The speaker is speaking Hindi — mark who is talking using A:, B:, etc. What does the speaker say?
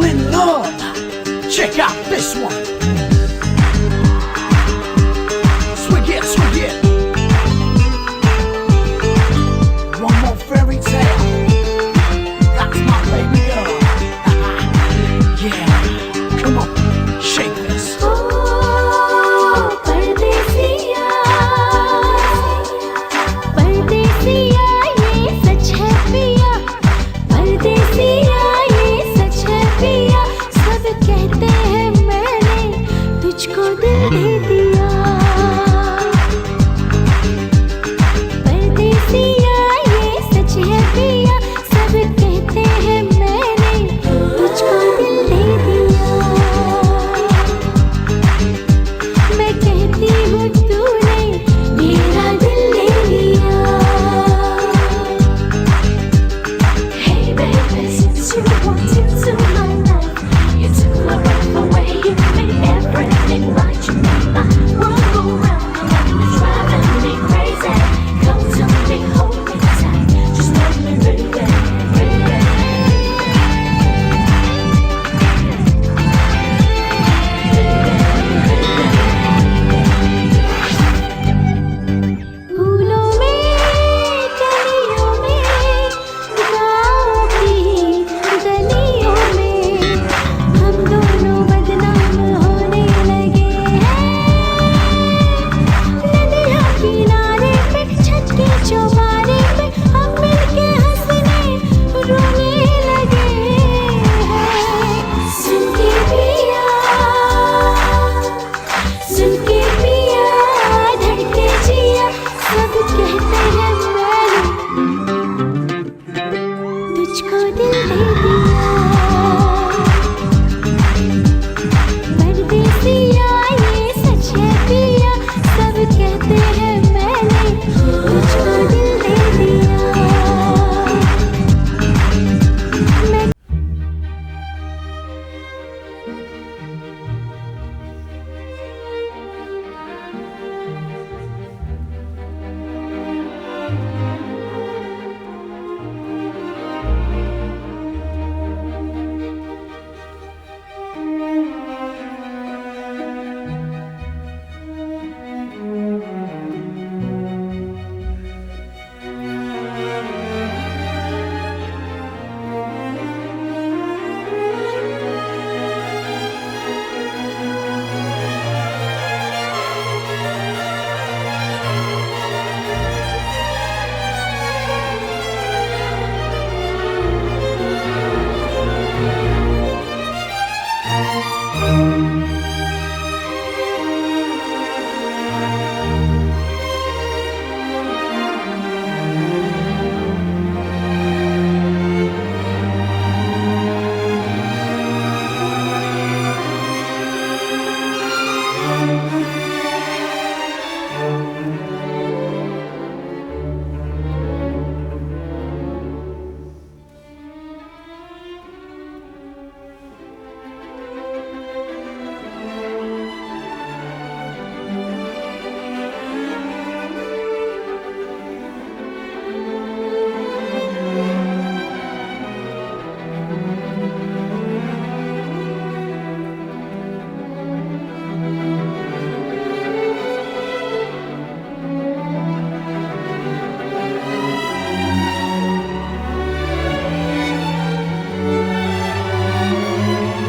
A: fall in love. Check out this one. Swig it, swig it. One more fairy tale. That's my baby girl. Yeah, come on, shake this.
B: परदेसिया, परदेसिया ये सच है पिया, परदेसिया ये सच है पिया, सब कहते हैं मैंने तुझको दिल दे दिया। परदेसिया ये सच है पिया, सब कहते हैं मैंने तुझको दिल दे दिया। मैं कहती हूँ तूने मेरा दिल ले लिया। Hey baby, since you walked into my life, you took my breath away, you made everything right. You made my world go round, and it's driving me crazy. Come to me, hold me tight, just let me baby, baby. फूलों में, कलियों में, गाँव की गलियों में हम दोनों बदनाम होने लगे हैं। नदियों किनारे पे, छत के चौबारे पे हम मिलके हंसने रोने लगे हैं। सुन के पिया, सुन के पिया, धड़के जिया, सब कहते हैं मैंने तुझको दिल दे